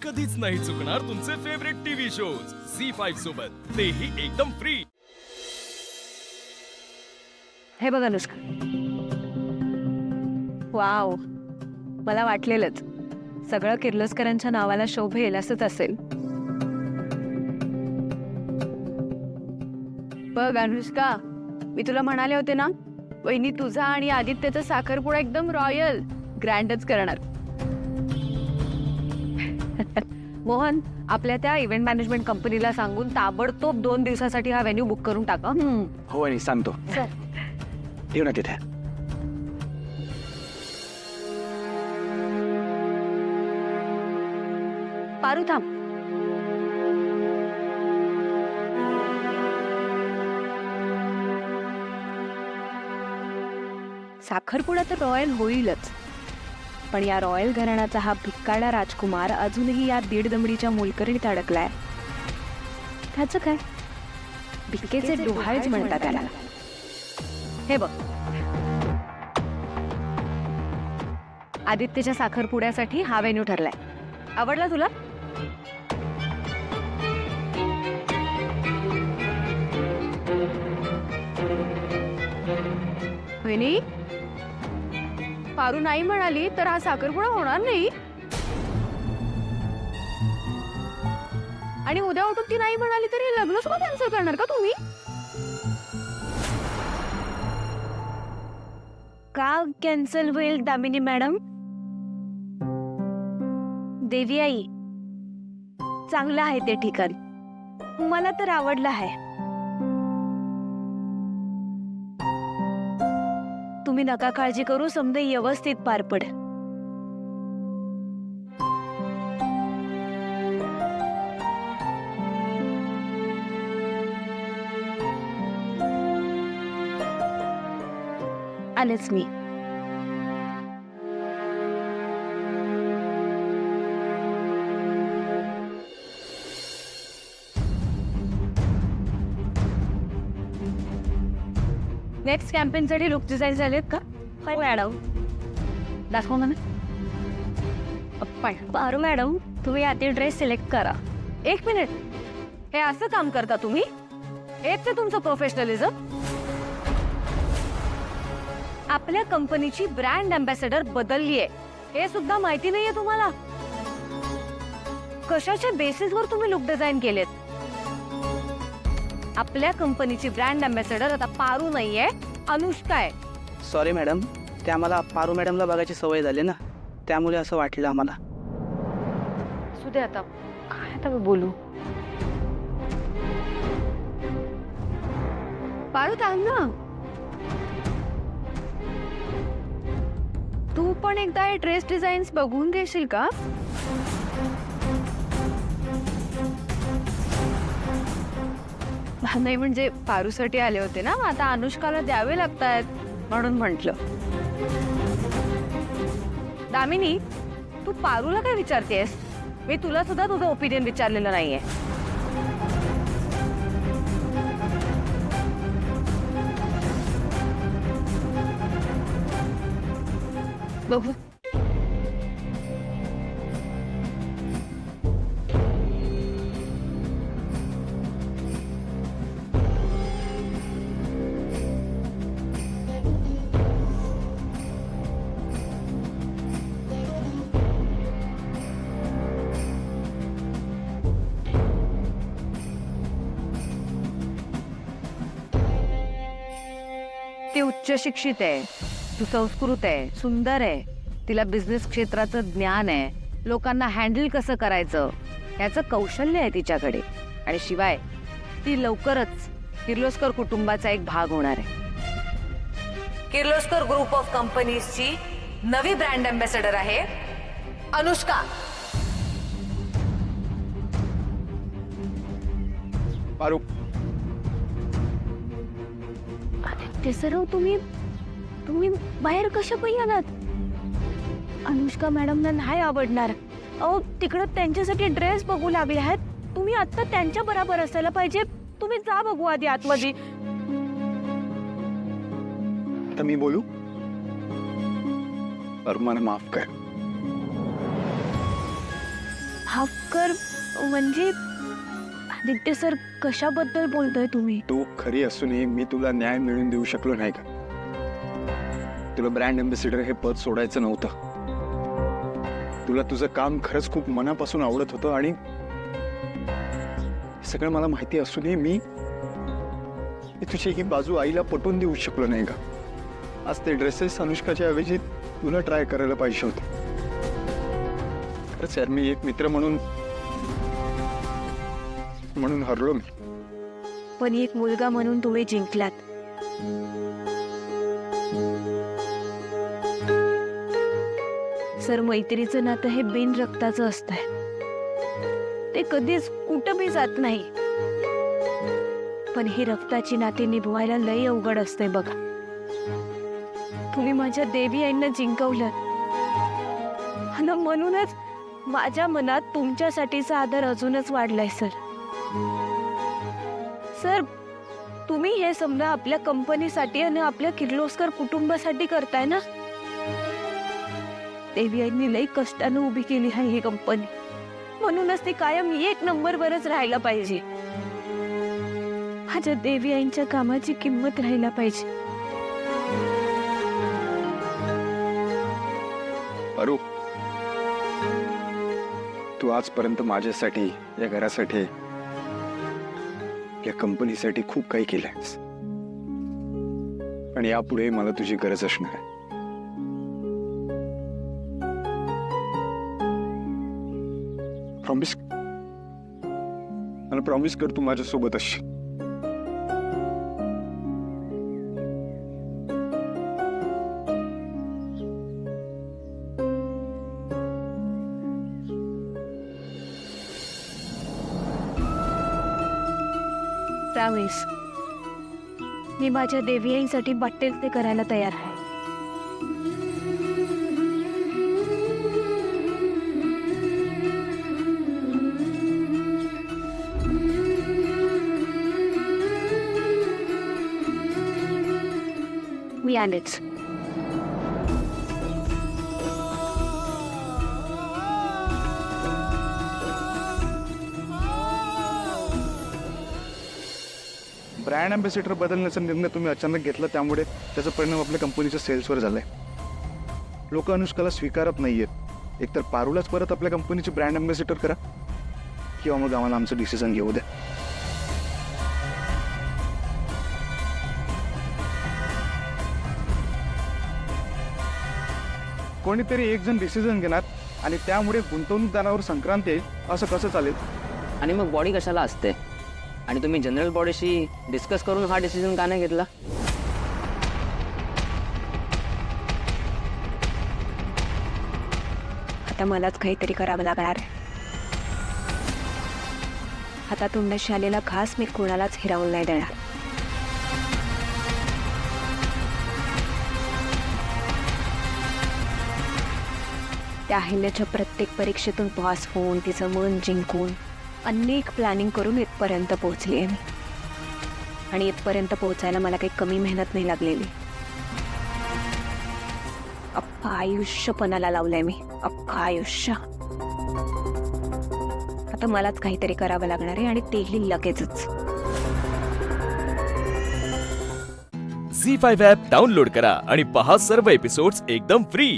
कधीच नाही चुकणार तुमचे फेवरेट टीव्ही शोज झी5 सोबत, तेही एकदम फ्री। हे बघ अनुष्का, वाव, मला वाटलेलंच सगळं किर्लोस्करांच्या नावाला शोभेल असंच असेल। बघ अनुष्का, मी तुला म्हणाले होते ना, वहिनी तुझा आणि आदित्यचा साखरपुडा एकदम रॉयल ग्रँडच करणार। मोहन, आपल्या त्या इव्हेंट मॅनेजमेंट कंपनीला सांगून ताबडतोब 2 दिवसासाठी हा व्हेन्यू बुक करून टाका। हो आणि सांगतो। ठेव ना तिथे। पारू थांब। साखरपुडा तर रॉयल होईलच, पण या रॉयल घराण्याचा हा भिक्काडा राजकुमार अजूनही या 1.5 दमडीच्या मोलकरणीत अडकलाय। त्याचं काय, भिक्केचे डोहाळेच म्हणतात त्याला। हे बघ, आदित्यच्या साखरपुड्यासाठी हा व्हेन्यू ठरलाय। आवडला तुला? वहिनी, पारू नाही म्हणाली तर हा साखरपुडा होणार नाही, आणि उद्या उठून ती नाही म्हणाली तरी लग्न सुद्धा कॅन्सल करणार का तुम्ही? का कॅन्सल होईल दामिनी मॅडम? देवी आई, चांगलं आहे ते ठिकाण, मला तर आवडलं आहे। तुम्ही नका काळजी करू, समजे व्यवस्थित पार पड। आलेच मी। नेक्स्ट कॅम्पेनसाठी लुक डिझाईन झालेत का? मॅडम दाखव ना। पारू मॅडम, तुम्ही आधी ड्रेस सिलेक्ट करा। 1 मिनिट, हे असं काम करता तुम्ही? हेच आहे तुमचं प्रोफेशनलिझम? आपल्या कंपनीची ब्रँड अँबॅसेडर बदललीये, हे सुद्धा माहिती नाहीये तुम्हाला? कशाच्या बेसिसवर तुम्ही लुक डिझाईन केलेत? आपल्या कंपनीची ब्रँड अँबॅसेडर आता पारू नाहीये, अनुष्का आहे। सॉरी मॅडम, ते आम्हाला पारू मॅडमला बघायची सवय झाली ना, त्यामुळे असं वाटलं आम्हाला। असू दे, आता काय आता मी बोलू? पारू थांब ना, तू पण एकदा हे ड्रेस डिझाईन्स बघून घेशील का? नाही म्हणजे पारूसाठी आले होते ना, आता अनुष्काला द्यावे लागतात म्हणून म्हंटल। दामिनी, तू पारूला काय विचारतेस? मी तुला सुद्धा तुझं ओपिनियन विचारलेलं नाहीये। बघू, ती उच्च शिक्षित आहे, सुसंस्कृत आहे, सुंदर आहे, तिला बिझनेस क्षेत्राचं ज्ञान आहे, लोकांना हँडल कसं करायचं याचं कौशल्य आहे तिच्याकडे, आणि शिवाय ती लवकरच किर्लोस्कर कुटुंबाचा एक भाग होणार आहे। किर्लोस्कर ग्रुप ऑफ कंपनीजची नवी ब्रँड अँबॅसेडर आहे अनुष्का। पारू, ते सर तुम्ही बाहेर कशा पायी आलात? अनुष्का मॅडमना नाही आवडणार। अहो, तिकडं त्यांच्यासाठी ड्रेस बघू लागले आहेत, तुम्ही आता त्यांच्या बरोबर असायला पाहिजे। तुम्ही जा बघू आधी आतमध्ये। आता मी बोलू? पर मला माफ कर। भावकर म्हणजे आदित्य सर कशाबद्दल बोलतोय तुम्ही? तू खरी असूनही मी तुला न्याय मिळवून देऊ शकलो नाही का? तुला ब्रँड अँबॅसिडर हे पद सोडायचं नव्हतं. तुला तुझं काम खरंच खूप मनापासून आवडत होतं आणि हे सगळं मला माहिती असूनही मी तुझी ही बाजू आईला पटवून देऊ शकलो नाही का? आज ते ड्रेसेस अनुष्काच्या ऐवजी तुला ट्राय करायला पाहिजे होते. खरंच यार, मी एक मित्र म्हणून हरलो मी. पण एक मुलगा म्हणून तुम्ही जिंकलात. सर, मैत्रीचं नातं हे बिन रक्ताचं असतंय. ते कधीच कुठं बी जात नाही. पण ही रक्ताची नाती निभवायला लई अवघड असते बघा. तुम्ही माझ्या देवी आईंना जिंकवलं आणि म्हणूनच माझ्या मनात तुमच्यासाठीचा आदर अजूनच वाढलाय सर. सर, तुम्ही हे समजा आपल्या कंपनीसाठी आणि आपल्या किर्लोस्कर कुटुंबासाठी करताय ना. देवी आईंनी लई कष्टानं उभी केली आहे ही कंपनी, म्हणूनच ती कायम एक नंबरवरच राहायला पाहिजे. माझ्या देवी आईंच्या कामाची किंमत राहायला पाहिजे. अरू, तू आजपर्यंत माझ्यासाठी, या घरासाठी, या कंपनीसाठी खूप काही केलंयस आणि यापुढे मला तुझी गरज असणार आहे. मला प्रॉमिस कर तू माझ्यासोबत असशील. त्यावेळेस मी माझ्या देवी आईंसाठी वाटेल ते करायला तयार आहे. मी आलेच. ब्रँड अँबॅसिडर बदलण्याचा निर्णय तुम्ही अचानक घेतला, त्यामुळे त्याचा परिणाम आपल्या कंपनीच्या सेल्सवर झालाय. लोक अनुष्काला स्वीकारत नाहीयेत. एकतर पारूलाच परत आपल्या कंपनीचे ब्रँड अँबॅसिडर करा किंवा मग आम्हाला आमचं डिसिजन घेऊ द्या. कोणीतरी एक जण डिसिजन घेणार आणि त्यामुळे गुंतवणूकदारावर संक्रांत येईल, असं कसं चालेल? आणि मग बॉडी कशाला असते? आणि तुम्ही जनरल बॉडीशी डिस्कस करून हा डिसिजन का नाही घेतला? आता मलाच काहीतरी करावं लागणार आहे. हातातून शालेला घास मी कोणालाच हिरावून नाही देणार. त्या अहिल्याच्या प्रत्येक परीक्षेतून पास होऊन तिचं मन जिंकून अनेक प्लॅनिंग करून इथपर्यंत पोहोचली आहे मी. आणि इथपर्यंत पोहोचायला मला काही कमी मेहनत नाही लागलेली. अख्खं आयुष्य पणाला लावलंय मी, अख्खं आयुष्य. आता मलाच काहीतरी करावं लागणार आहे आणि तेही लगेचच. झी5 ॲप डाउनलोड करा आणि पहा सर्व एपिसोड्स एकदम फ्री.